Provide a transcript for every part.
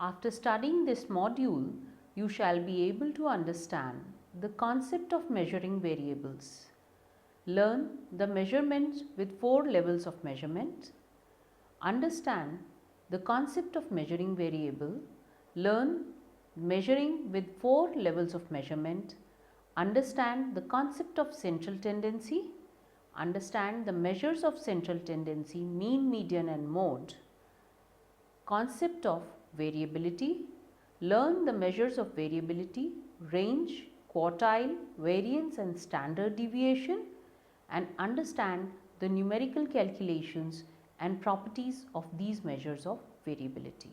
After studying this module, you shall be able to understand the concept of measuring variables. Learn the measurements with 4 levels of measurement. Understand the concept of measuring variable. Learn measuring with 4 levels of measurement. Understand the concept of central tendency. Understand the measures of central tendency, mean, median and mode. Concept of variability. Learn the measures of variability, range, quartile, variance and standard deviation, and understand the numerical calculations and properties of these measures of variability.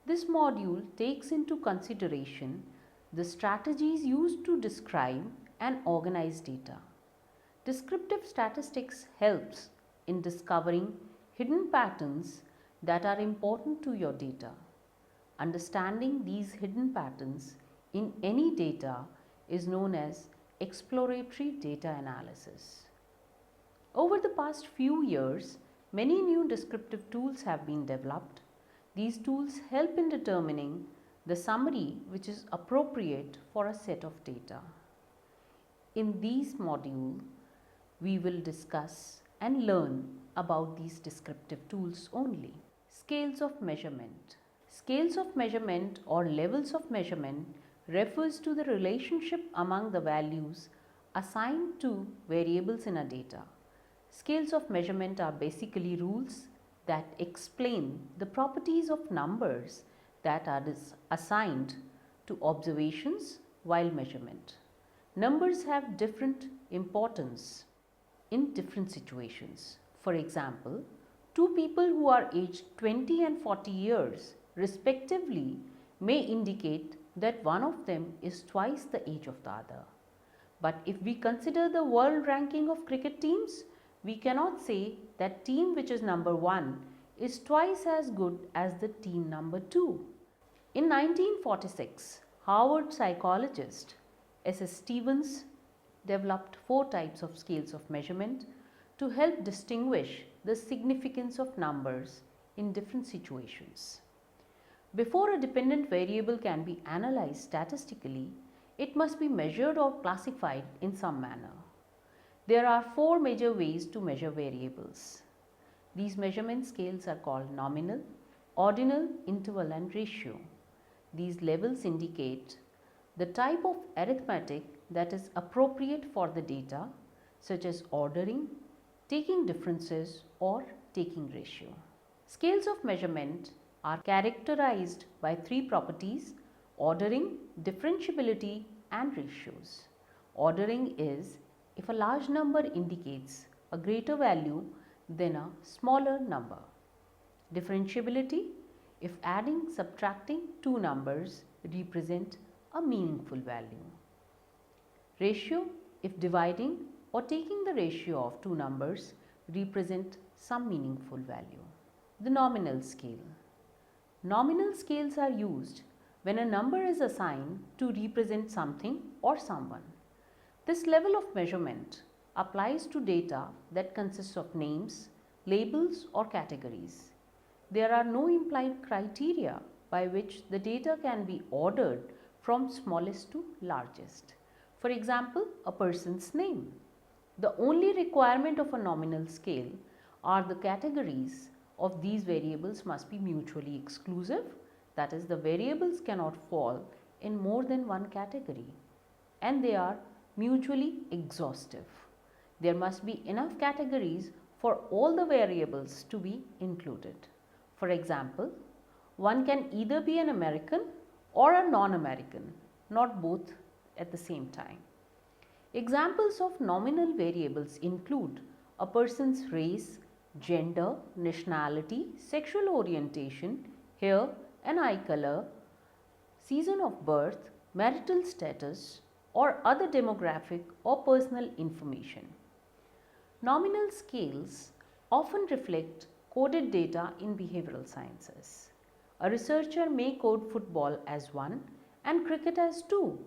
This module takes into consideration the strategies used to describe and organize data. Descriptive statistics helps in discovering hidden patterns that are important to your data. Understanding these hidden patterns in any data is known as exploratory data analysis. Over the past few years, many new descriptive tools have been developed. These tools help in determining the summary which is appropriate for a set of data. In these modules, we will discuss and learn about these descriptive tools only. Scales of measurement. Scales of measurement or levels of measurement refers to the relationship among the values assigned to variables in a data. Scales of measurement are basically rules that explain the properties of numbers that are assigned to observations while measurement. Numbers have different importance in different situations. For example, two people who are aged 20 and 40 years respectively may indicate that one of them is twice the age of the other. But if we consider the world ranking of cricket teams, we cannot say that team which is number 1 is twice as good as the team number 2. In 1946, Harvard psychologist S.S. Stevens developed 4 types of scales of measurement to help distinguish the significance of numbers in different situations. Before a dependent variable can be analyzed statistically, it must be measured or classified in some manner. There are 4 major ways to measure variables. These measurement scales are called nominal, ordinal, interval and ratio. These levels indicate the type of arithmetic that is appropriate for the data, such as ordering, taking differences or taking ratio. Scales of measurement are characterized by 3 properties: ordering, differentiability and ratios. Ordering is if a large number indicates a greater value than a smaller number. Differentiability, if adding, subtracting 2 numbers represent a meaningful value. Ratio, if dividing or taking the ratio of 2 numbers represent some meaningful value. The nominal scale. Nominal scales are used when a number is assigned to represent something or someone. This level of measurement applies to data that consists of names, labels or categories. There are no implied criteria by which the data can be ordered from smallest to largest. For example, a person's name. The only requirement of a nominal scale are the categories of these variables must be mutually exclusive, that is, the variables cannot fall in more than one category, and they are mutually exhaustive. There must be enough categories for all the variables to be included. For example, one can either be an American or a non-American, not both at the same time. Examples of nominal variables include a person's race, gender, nationality, sexual orientation, hair and eye color, season of birth, marital status, or other demographic or personal information. Nominal scales often reflect coded data in behavioral sciences. A researcher may code football as 1 and cricket as 2.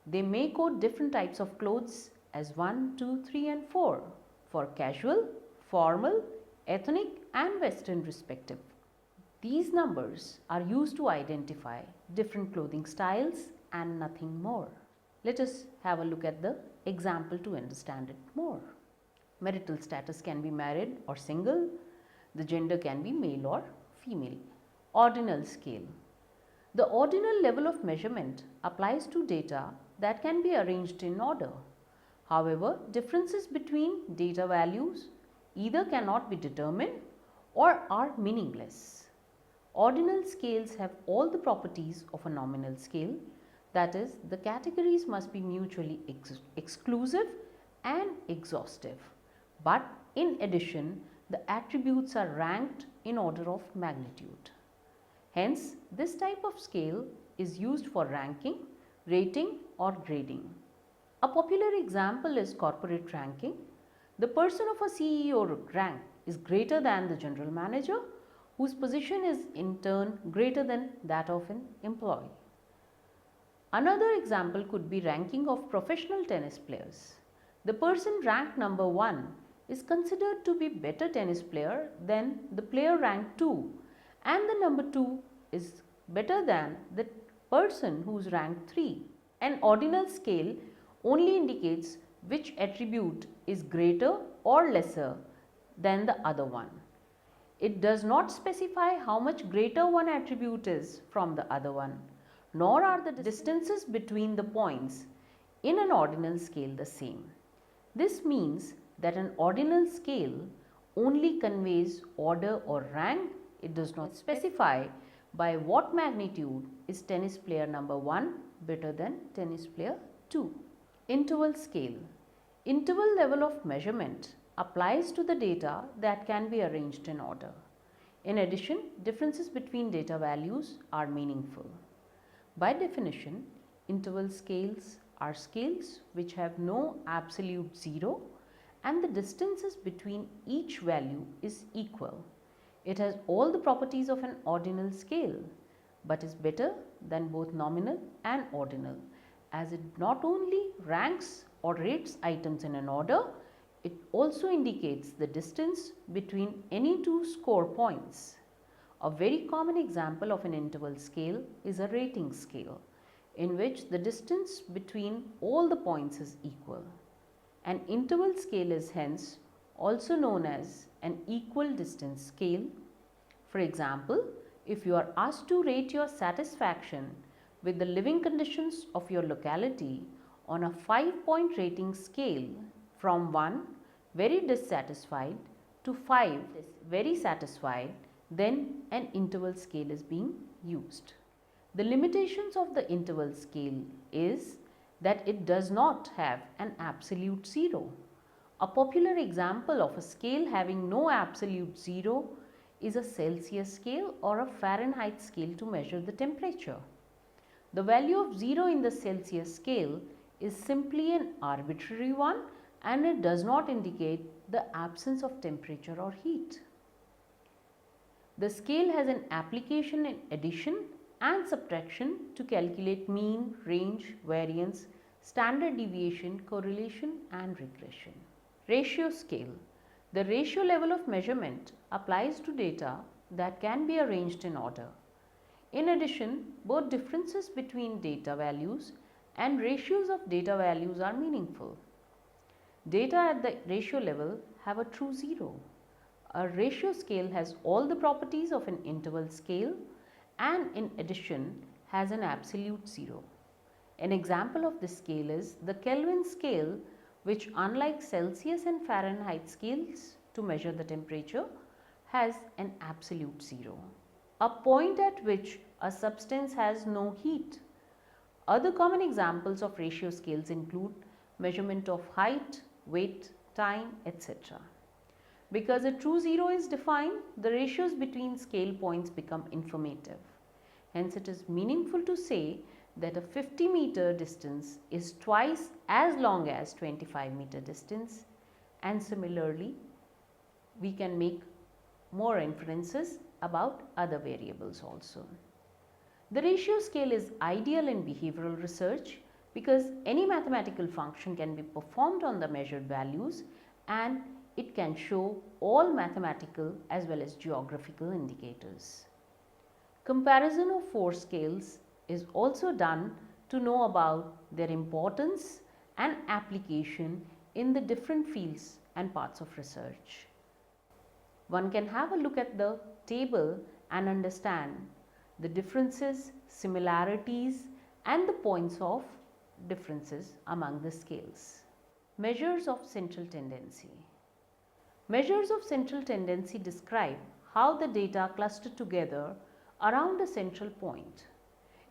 They may code different types of clothes as 1, 2, 3 and 4 for casual, formal, ethnic and western respectively. These numbers are used to identify different clothing styles and nothing more. Let us have a look at the example to understand it more. Marital status can be married or single. The gender can be male or female. Ordinal scale. The ordinal level of measurement applies to data that can be arranged in order. However, differences between data values either cannot be determined or are meaningless. Ordinal scales have all the properties of a nominal scale, that is, the categories must be mutually exclusive and exhaustive. But in addition, the attributes are ranked in order of magnitude. Hence, this type of scale is used for ranking, rating or grading. A popular example is corporate ranking. The person of a CEO rank is greater than the general manager, whose position is in turn greater than that of an employee. Another example could be ranking of professional tennis players. The person ranked number 1 is considered to be better tennis player than the player ranked 2, and the number 2 is better than the person who is ranked 3. An ordinal scale only indicates which attribute is greater or lesser than the other one. It does not specify how much greater one attribute is from the other one, nor are the distances between the points in an ordinal scale the same. This means that an ordinal scale only conveys order or rank. It does not specify by what magnitude is tennis player number 1 better than tennis player 2. Interval scale. Interval level of measurement applies to the data that can be arranged in order. In addition, differences between data values are meaningful. By definition, interval scales are scales which have no absolute zero and the distances between each value is equal. It has all the properties of an ordinal scale but is better than both nominal and ordinal, as it not only ranks or rates items in an order, it also indicates the distance between any two score points. A very common example of an interval scale is a rating scale, in which the distance between all the points is equal. An interval scale is hence also known as an equal distance scale. For example, if you are asked to rate your satisfaction with the living conditions of your locality on a 5-point rating scale from 1 very dissatisfied to 5 very satisfied, then an interval scale is being used. The limitations of the interval scale is that it does not have an absolute zero. A popular example of a scale having no absolute zero is a Celsius scale or a Fahrenheit scale to measure the temperature. The value of 0 in the Celsius scale is simply an arbitrary one and it does not indicate the absence of temperature or heat. The scale has an application in addition and subtraction to calculate mean, range, variance, standard deviation, correlation and regression. Ratio scale. The ratio level of measurement applies to data that can be arranged in order. In addition, both differences between data values and ratios of data values are meaningful. Data at the ratio level have a true zero. A ratio scale has all the properties of an interval scale and in addition has an absolute zero. An example of this scale is the Kelvin scale, which unlike Celsius and Fahrenheit scales to measure the temperature has an absolute zero, a point at which a substance has no heat. Other common examples of ratio scales include measurement of height, weight, time, etc. Because a true zero is defined, the ratios between scale points become informative. Hence, it is meaningful to say that a 50-meter distance is twice as long as 25-meter distance, and similarly, we can make more inferences about other variables also. The ratio scale is ideal in behavioral research because any mathematical function can be performed on the measured values and it can show all mathematical as well as geographical indicators. Comparison of 4 scales is also done to know about their importance and application in the different fields and parts of research. One can have a look at the table and understand the differences, similarities and the points of differences among the scales. Measures of central tendency. Measures of central tendency describe how the data cluster together around a central point.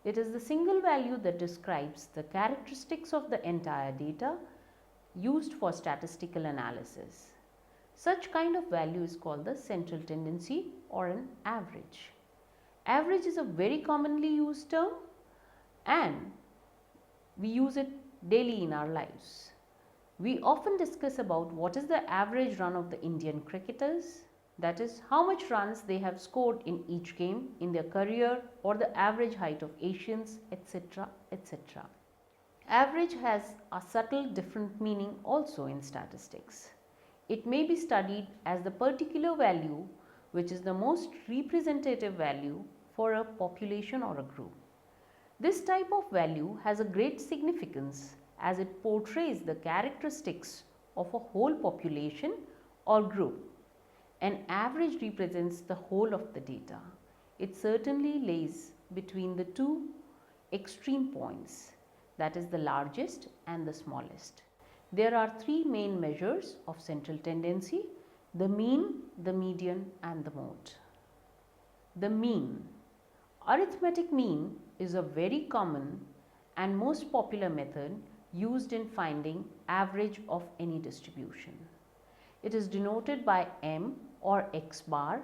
It is the single value that describes the characteristics of the entire data used for statistical analysis. Such kind of value is called the central tendency or an average. Average is a very commonly used term and we use it daily in our lives. We often discuss about what is the average run of the Indian cricketers, that is how much runs they have scored in each game in their career, or the average height of Asians, etc., etc. Average has a subtle different meaning also in statistics. It may be studied as the particular value which is the most representative value for a population or a group. This type of value has a great significance as it portrays the characteristics of a whole population or group. An average represents the whole of the data. It certainly lays between the two extreme points, that is the largest and the smallest. There are 3 main measures of central tendency: the mean, the median and the mode. The mean. Arithmetic mean is a very common and most popular method used in finding average of any distribution. It is denoted by M or X bar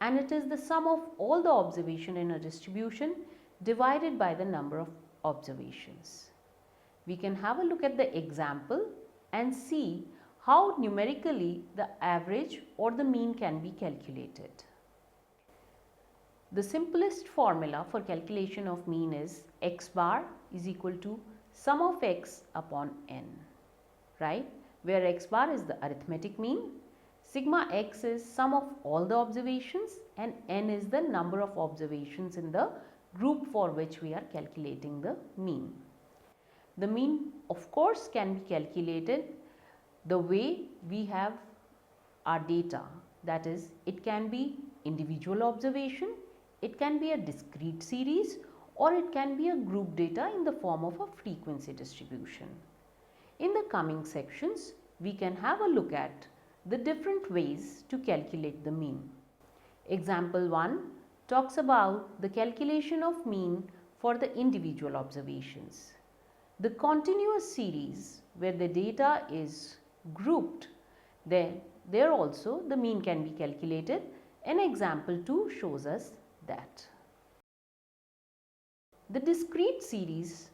and it is the sum of all the observation in a distribution divided by the number of observations. We can have a look at the example and see how numerically the average or the mean can be calculated. The simplest formula for calculation of mean is X bar is equal to sum of X upon N, right? Where X bar is the arithmetic mean, sigma X is sum of all the observations and N is the number of observations in the group for which we are calculating the mean. The mean of course can be calculated the way we have our data, that is it can be individual observation, it can be a discrete series or it can be a group data in the form of a frequency distribution. In the coming sections, we can have a look at the different ways to calculate the mean. Example 1 talks about the calculation of mean for the individual observations. The continuous series where the data is grouped, then there also the mean can be calculated, and example 2 shows us that. The discrete series,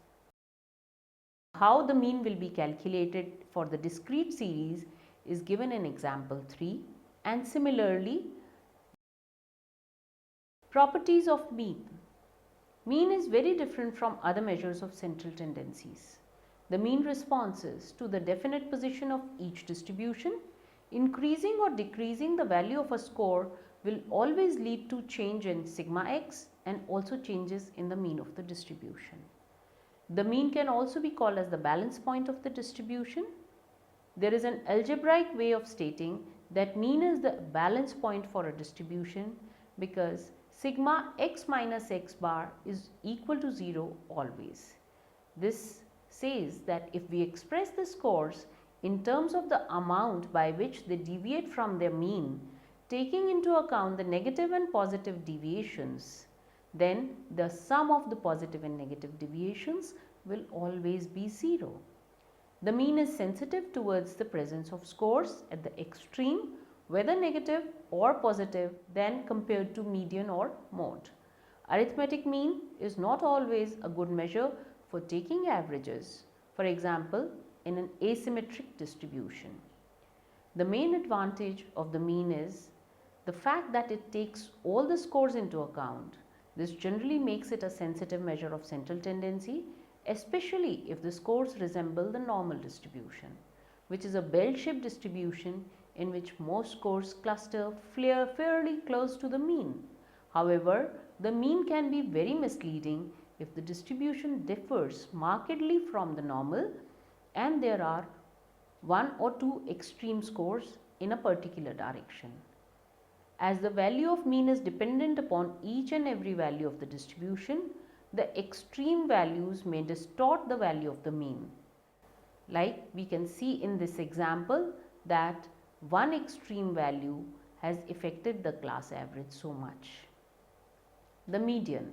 how the mean will be calculated for the discrete series is given in example 3, and similarly properties of mean. Mean is very different from other measures of central tendencies. The mean responses to the definite position of each distribution. Increasing or decreasing the value of a score will always lead to change in sigma x and also changes in the mean of the distribution. The mean can also be called as the balance point of the distribution. There is an algebraic way of stating that mean is the balance point for a distribution because sigma x minus x bar is equal to 0 always. This says that if we express the scores in terms of the amount by which they deviate from their mean, taking into account the negative and positive deviations, then the sum of the positive and negative deviations will always be 0. The mean is sensitive towards the presence of scores at the extreme, whether negative or positive, than compared to median or mode. Arithmetic mean is not always a good measure for taking averages, for example, in an asymmetric distribution. The main advantage of the mean is the fact that it takes all the scores into account. This generally makes it a sensitive measure of central tendency, especially if the scores resemble the normal distribution, which is a bell-shaped distribution in which most scores cluster fairly close to the mean. However, the mean can be very misleading if the distribution differs markedly from the normal and there are one or two extreme scores in a particular direction. As the value of mean is dependent upon each and every value of the distribution, the extreme values may distort the value of the mean. Like we can see in this example that one extreme value has affected the class average so much. The median.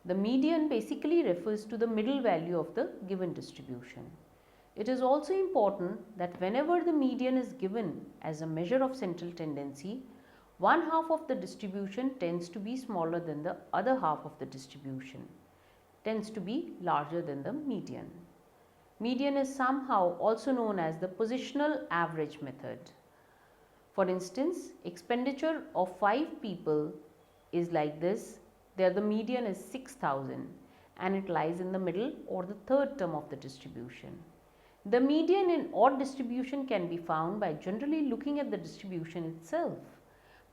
The median basically refers to the middle value of the given distribution. It is also important that whenever the median is given as a measure of central tendency, one half of the distribution tends to be smaller than the other half of the distribution, tends to be larger than the median. Median is somehow also known as the positional average method. For instance, expenditure of 5 people is like this. There the median is 6,000 and it lies in the middle or the third term of the distribution. The median in odd distribution can be found by generally looking at the distribution itself.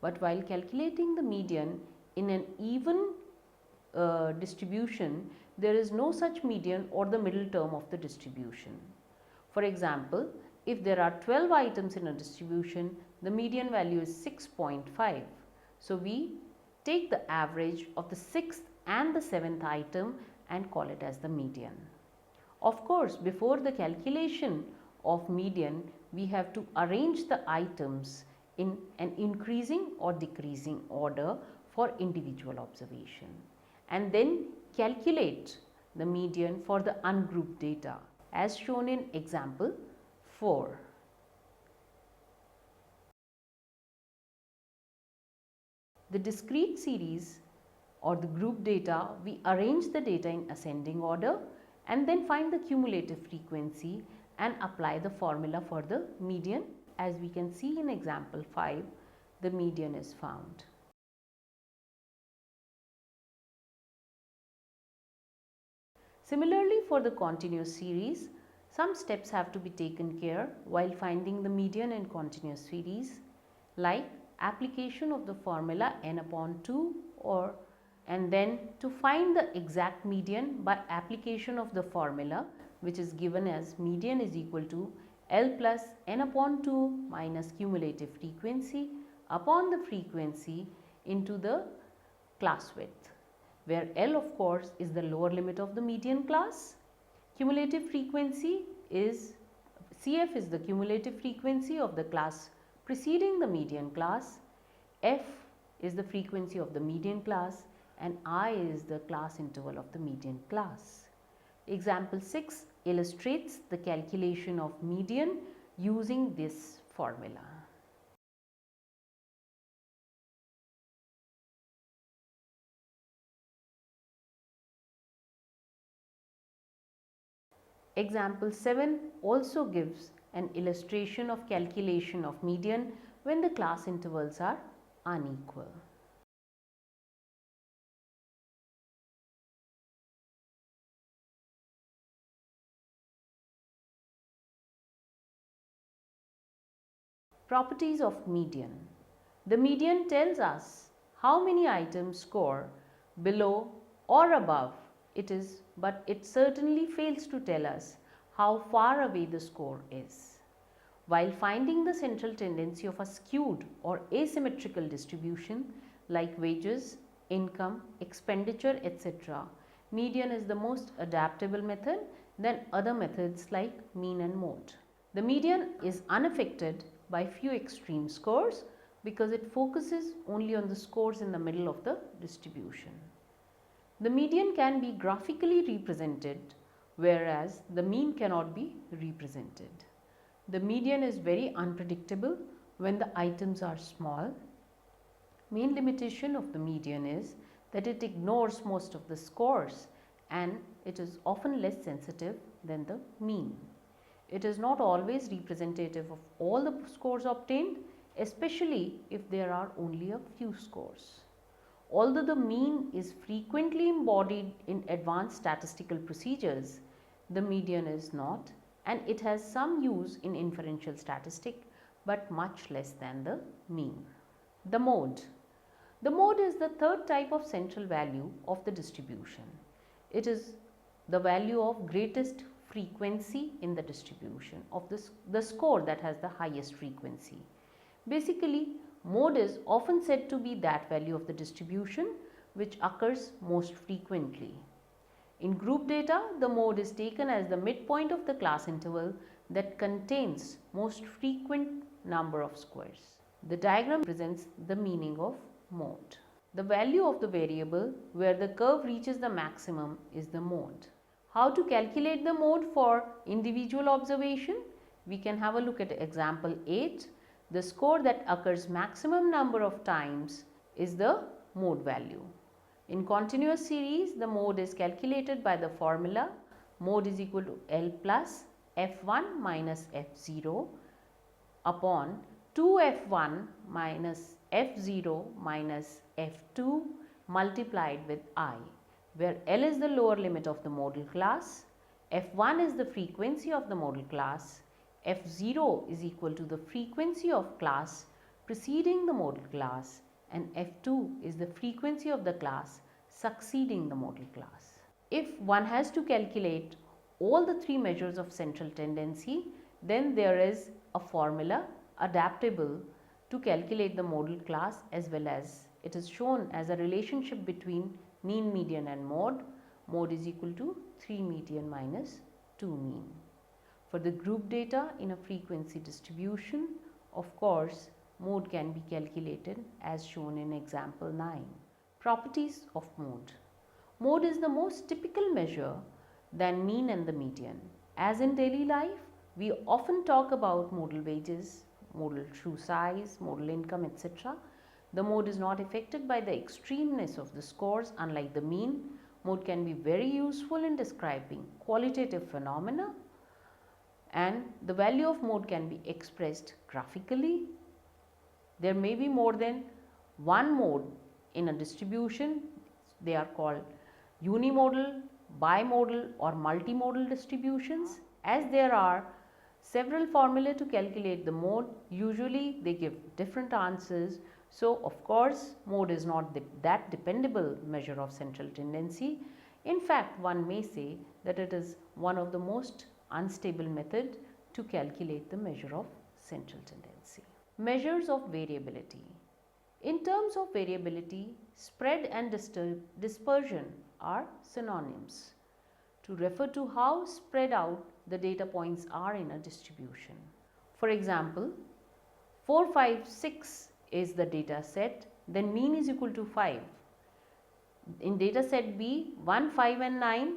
But while calculating the median in an even distribution, there is no such median or the middle term of the distribution. For example, if there are 12 items in a distribution, the median value is 6.5. So we take the average of the 6th and the 7th item and call it as the median. Of course, before the calculation of median, we have to arrange the items in an increasing or decreasing order for individual observation and then calculate the median for the ungrouped data as shown in example 4. The discrete series or the group data, we arrange the data in ascending order and then find the cumulative frequency and apply the formula for the median. As we can see in example 5, the median is found. Similarly, for the continuous series, some steps have to be taken care while finding the median in continuous series, like application of the formula n/2 and then to find the exact median by application of the formula, which is given as median is equal to L plus n/2 minus cumulative frequency upon the frequency into the class width, where L of course is the lower limit of the median class. Cumulative frequency is CF is the cumulative frequency of the class preceding the median class, F is the frequency of the median class and I is the class interval of the median class. Example 6 illustrates the calculation of median using this formula. Example 7 also gives an illustration of calculation of median when the class intervals are unequal. Properties of median. The median tells us how many items score below or above it is, but it certainly fails to tell us how far away the score is. While finding the central tendency of a skewed or asymmetrical distribution like wages, income, expenditure, etc., median is the most adaptable method than other methods like mean and mode. The median is unaffected by few extreme scores because it focuses only on the scores in the middle of the distribution. The median can be graphically represented, whereas the mean cannot be represented. The median is very unpredictable when the items are small. Main limitation of the median is that it ignores most of the scores and it is often less sensitive than the mean. It is not always representative of all the scores obtained, especially if there are only a few scores. Although the mean is frequently embodied in advanced statistical procedures, the median is not, and it has some use in inferential statistics but much less than the mean. The mode. The mode is the third type of central value of the distribution. It is the value of greatest frequency in the distribution of the score that has the highest frequency. Basically, mode is often said to be that value of the distribution which occurs most frequently. In group data, the mode is taken as the midpoint of the class interval that contains most frequent number of squares. The diagram presents the meaning of mode. The value of the variable where the curve reaches the maximum is the mode. How to calculate the mode for individual observation? We can have a look at example 8. The score that occurs maximum number of times is the mode value. In continuous series, the mode is calculated by the formula mode is equal to L plus F1 minus F0 upon 2F1 minus F0 minus F2 multiplied with I, where L is the lower limit of the modal class, F1 is the frequency of the modal class, F0 is equal to the frequency of class preceding the modal class, and F2 is the frequency of the class succeeding the modal class. If one has to calculate all the three measures of central tendency, then there is a formula adaptable to calculate the modal class, as well as it is shown as a relationship between mean, median and mode. Mode is equal to 3 median minus 2 mean. For the group data in a frequency distribution, of course, mode can be calculated as shown in example 9. Properties of mode. Mode is the most typical measure than mean and the median. As in daily life, we often talk about modal wages, modal shoe size, modal income, etc. The mode is not affected by the extremeness of the scores. Unlike the mean, mode can be very useful in describing qualitative phenomena, and the value of mode can be expressed graphically. There may be more than one mode in a distribution. They are called unimodal, bimodal or multimodal distributions. As there are several formulae to calculate the mode, usually they give different answers. So, of course, mode is not that dependable measure of central tendency. In fact, one may say that it is one of the most unstable method to calculate the measure of central tendency. Measures of variability. In terms of variability, spread and dispersion are synonyms to refer to how spread out the data points are in a distribution. For example, 4, 5, 6 is the data set, then mean is equal to 5. In data set B, 1, 5 and 9,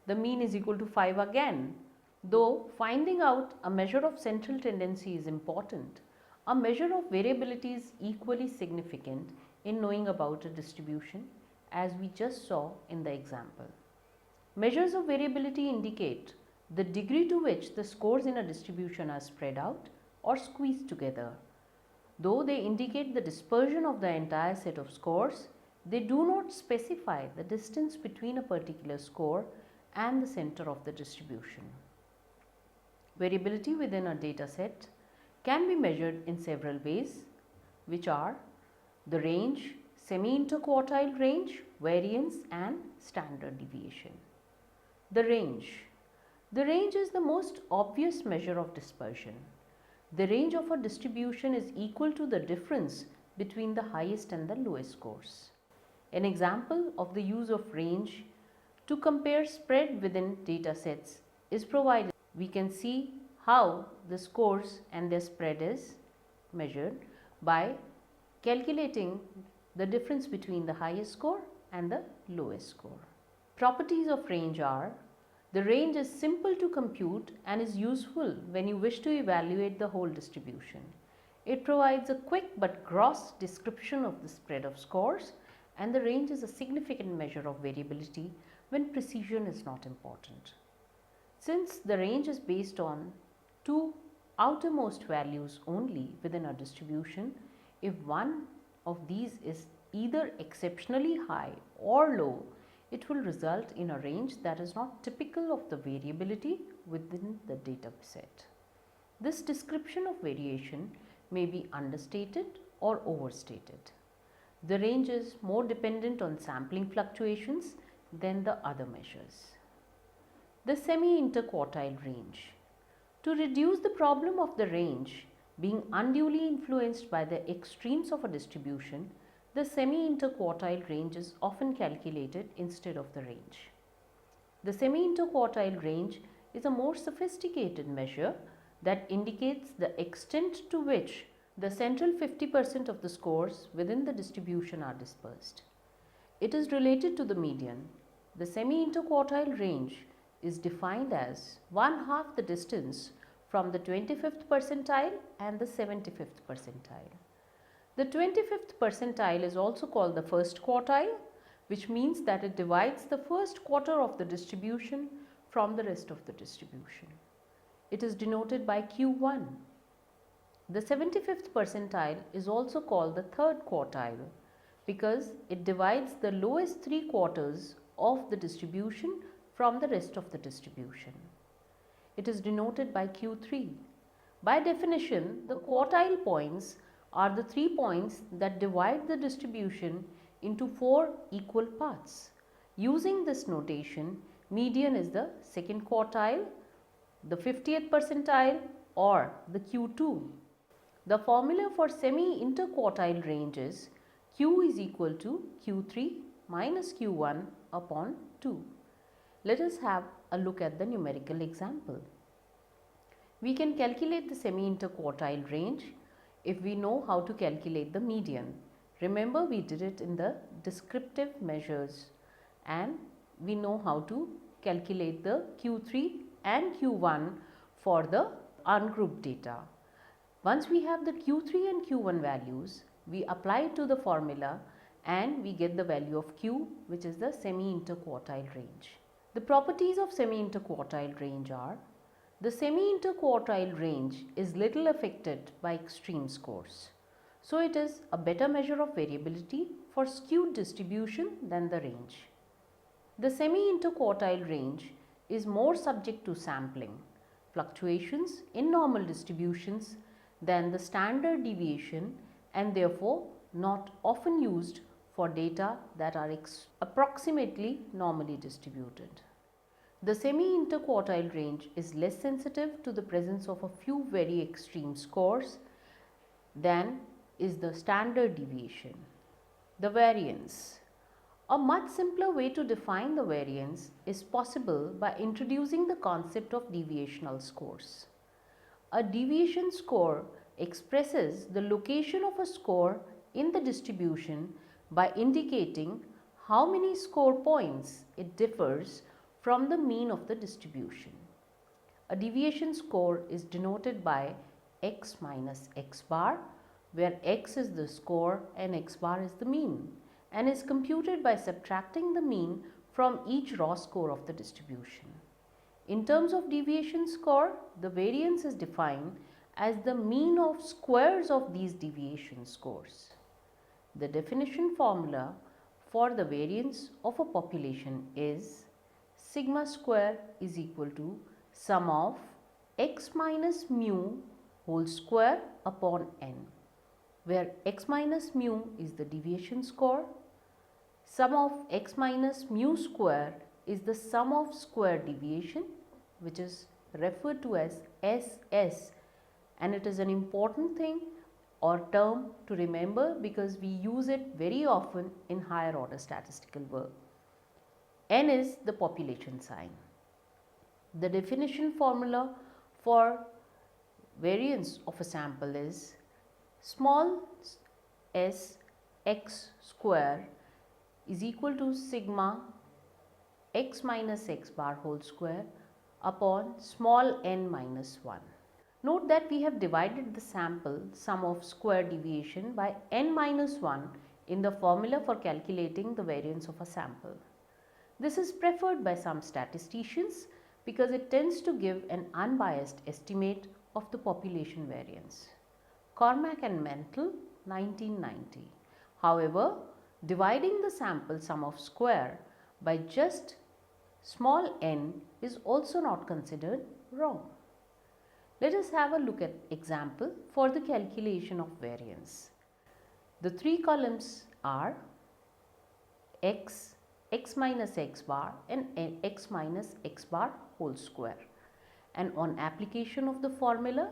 the mean is equal to 5 again. Though finding out a measure of central tendency is important, a measure of variability is equally significant in knowing about a distribution, as we just saw in the example. Measures of variability indicate the degree to which the scores in a distribution are spread out or squeezed together. Though they indicate the dispersion of the entire set of scores, they do not specify the distance between a particular score and the center of the distribution. Variability within a data set can be measured in several ways, which are the range, semi-interquartile range, variance and standard deviation. The range. The range is the most obvious measure of dispersion. The range of a distribution is equal to the difference between the highest and the lowest scores. An example of the use of range to compare spread within data sets is provided. We can see how the scores and their spread is measured by calculating the difference between the highest score and the lowest score. Properties of range are: the range is simple to compute and is useful when you wish to evaluate the whole distribution. It provides a quick but gross description of the spread of scores, and the range is a significant measure of variability when precision is not important. Since the range is based on two outermost values only within a distribution, if one of these is either exceptionally high or low, it will result in a range that is not typical of the variability within the data set. This description of variation may be understated or overstated. The range is more dependent on sampling fluctuations than the other measures. The semi-interquartile range. To reduce the problem of the range being unduly influenced by the extremes of a distribution, the semi-interquartile range is often calculated instead of the range. The semi-interquartile range is a more sophisticated measure that indicates the extent to which the central 50% of the scores within the distribution are dispersed. It is related to the median. The semi-interquartile range is defined as 1/2 the distance from the 25th percentile and the 75th percentile. The 25th percentile is also called the first quartile, which means that it divides the first quarter of the distribution from the rest of the distribution. It is denoted by Q1. The 75th percentile is also called the third quartile because it divides the lowest 3 quarters of the distribution from the rest of the distribution. It is denoted by Q3. By definition, the quartile points are the 3 points that divide the distribution into 4 equal parts. Using this notation, median is the second quartile, the 50th percentile or the Q2. The formula for semi-interquartile range is Q is equal to Q3 minus Q1 upon 2. Let us have a look at the numerical example. We can calculate the semi-interquartile range if we know how to calculate the median. Remember, we did it in the descriptive measures and we know how to calculate the Q3 and Q1 for the ungrouped data. Once we have the Q3 and Q1 values, we apply it to the formula and we get the value of Q, which is the semi-interquartile range. The properties of semi-interquartile range are: the semi-interquartile range is little affected by extreme scores, so it is a better measure of variability for skewed distribution than the range. The semi-interquartile range is more subject to sampling fluctuations in normal distributions than the standard deviation and therefore not often used for data that are approximately normally distributed. The semi-interquartile range is less sensitive to the presence of a few very extreme scores than is the standard deviation. The variance. A much simpler way to define the variance is possible by introducing the concept of deviational scores. A deviation score expresses the location of a score in the distribution by indicating how many score points it differs from the mean of the distribution. A deviation score is denoted by x minus x bar, where x is the score and x bar is the mean, and is computed by subtracting the mean from each raw score of the distribution. In terms of deviation score, the variance is defined as the mean of squares of these deviation scores. The definition formula for the variance of a population is sigma square is equal to sum of x minus mu whole square upon n, where x minus mu is the deviation score, sum of x minus mu square is the sum of square deviation, which is referred to as SS, and it is an important thing or term to remember because we use it very often in higher order statistical work. N is the population sign. The definition formula for variance of a sample is small s x square is equal to sigma x minus x bar whole square upon small n minus 1. Note that we have divided the sample sum of square deviation by n minus 1 in the formula for calculating the variance of a sample. This is preferred by some statisticians because it tends to give an unbiased estimate of the population variance. Cormack and Mental, 1990. However, dividing the sample sum of square by just small n is also not considered wrong. Let us have a look at example for the calculation of variance. The 3 columns are x, x minus x bar and x minus x bar whole square. And on application of the formula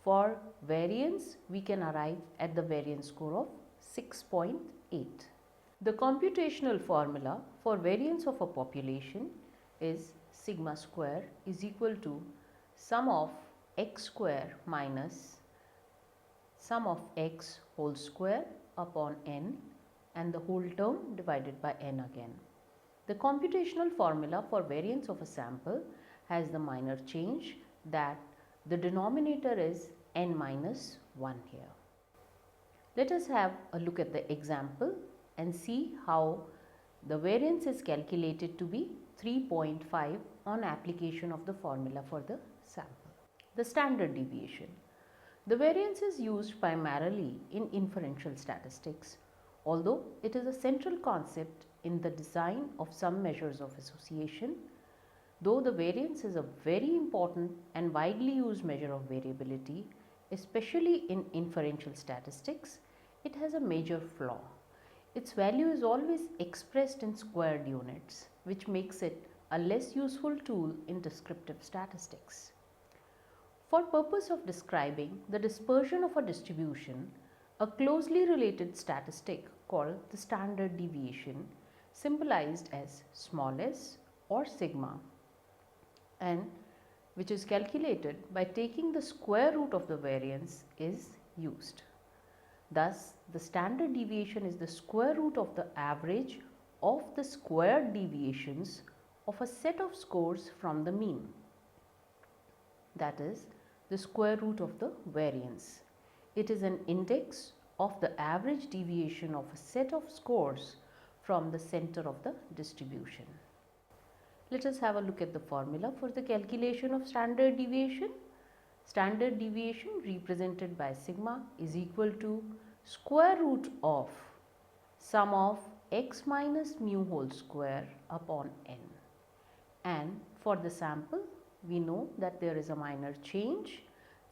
for variance, we can arrive at the variance score of 6.8. The computational formula for variance of a population is sigma square is equal to sum of x square minus sum of x whole square upon n and the whole term divided by n again. The computational formula for variance of a sample has the minor change that the denominator is n minus 1 here. Let us have a look at the example and see how the variance is calculated to be 3.5 on application of the formula for the sample. The standard deviation. The variance is used primarily in inferential statistics, although it is a central concept in the design of some measures of association. Though the variance is a very important and widely used measure of variability, especially in inferential statistics, it has a major flaw. Its value is always expressed in squared units, which makes it a less useful tool in descriptive statistics. For purpose of describing the dispersion of a distribution, a closely related statistic called the standard deviation, symbolized as small s or sigma, and which is calculated by taking the square root of the variance, is used. Thus, the standard deviation is the square root of the average of the squared deviations of a set of scores from the mean, that is, the square root of the variance. It is an index of the average deviation of a set of scores from the center of the distribution. Let us have a look at the formula for the calculation of standard deviation. Standard deviation represented by sigma is equal to square root of sum of x minus mu whole square upon n. And for the sample, we know that there is a minor change.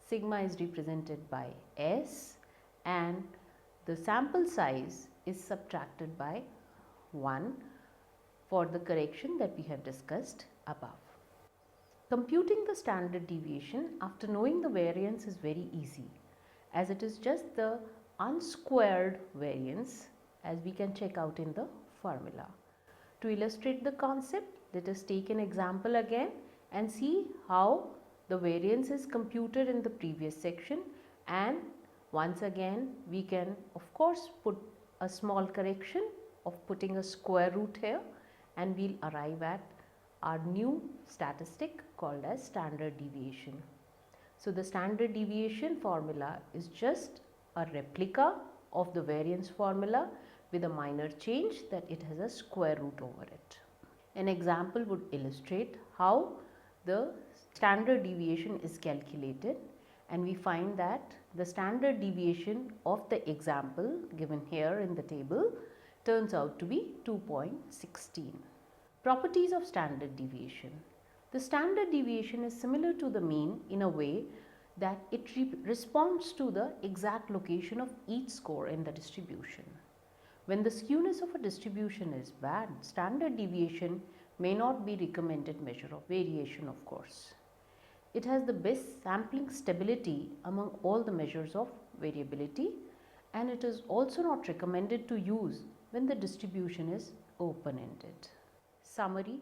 Sigma is represented by s and the sample size is subtracted by 1 for the correction that we have discussed above. Computing the standard deviation after knowing the variance is very easy, as it is just the unsquared variance, as we can check out in the formula. To illustrate the concept, let us take an example again and see how the variance is computed in the previous section, and once again we can of course put a small correction of putting a square root here, and we'll arrive at our new statistic called as standard deviation. So the standard deviation formula is just a replica of the variance formula with a minor change that it has a square root over it. An example would illustrate how the standard deviation is calculated, and we find that the standard deviation of the example given here in the table turns out to be 2.16. Properties of standard deviation. The standard deviation is similar to the mean in a way that it responds to the exact location of each score in the distribution. When the skewness of a distribution is bad, standard deviation may not be recommended measure of variation, of course. It has the best sampling stability among all the measures of variability, and it is also not recommended to use when the distribution is open-ended. Summary: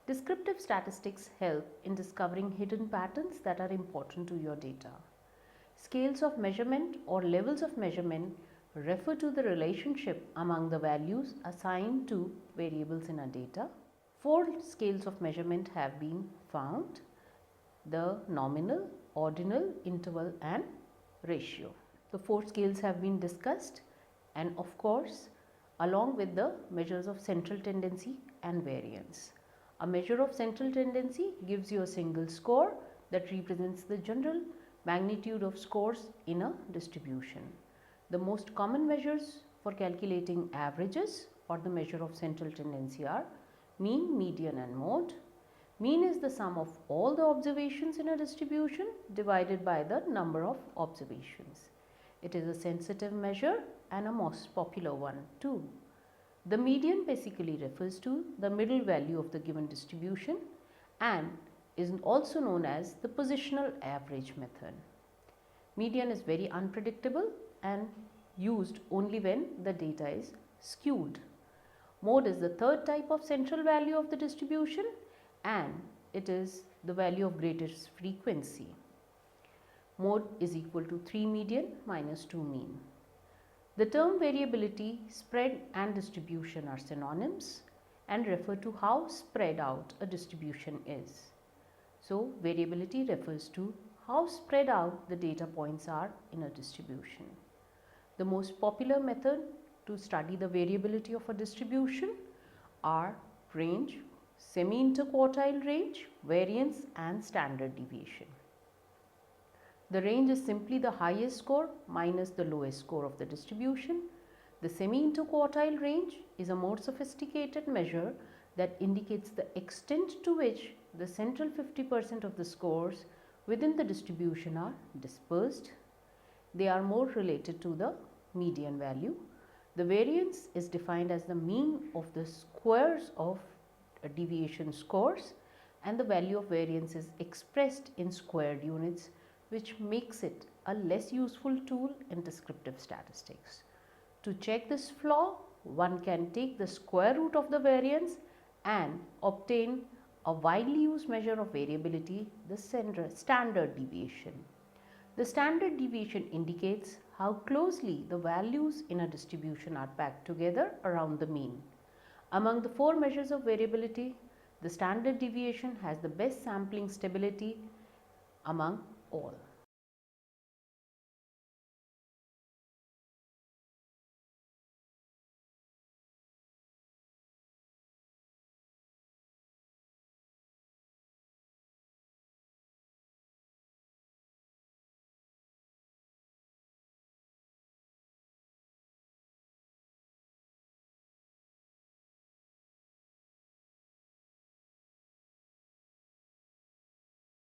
descriptive statistics help in discovering hidden patterns that are important to your data. Scales of measurement or levels of measurement refer to the relationship among the values assigned to variables in a data. 4 scales of measurement have been found: the nominal, ordinal, interval and ratio. The 4 scales have been discussed, and of course along with the measures of central tendency and variance. A measure of central tendency gives you a single score that represents the general magnitude of scores in a distribution. The most common measures for calculating averages or the measure of central tendency are mean, median and mode. Mean is the sum of all the observations in a distribution divided by the number of observations. It is a sensitive measure and a most popular one too. The median basically refers to the middle value of the given distribution and is also known as the positional average method. Median is very unpredictable and used only when the data is skewed. Mode is the third type of central value of the distribution and it is the value of greatest frequency. Mode is equal to 3 median minus 2 mean. The term variability, spread and distribution are synonyms and refer to how spread out a distribution is. So, variability refers to how spread out the data points are in a distribution. The most popular method to study the variability of a distribution are range, semi-interquartile range, variance and standard deviation. The range is simply the highest score minus the lowest score of the distribution. The semi-interquartile range is a more sophisticated measure that indicates the extent to which the central 50% of the scores within the distribution are dispersed. They are more related to the median value. The variance is defined as the mean of the squares of deviation scores and the value of variance is expressed in squared units, which makes it a less useful tool in descriptive statistics. To check this flaw, one can take the square root of the variance and obtain a widely used measure of variability, the standard deviation. The standard deviation indicates how closely the values in a distribution are packed together around the mean. Among the 4 measures of variability, the standard deviation has the best sampling stability among all.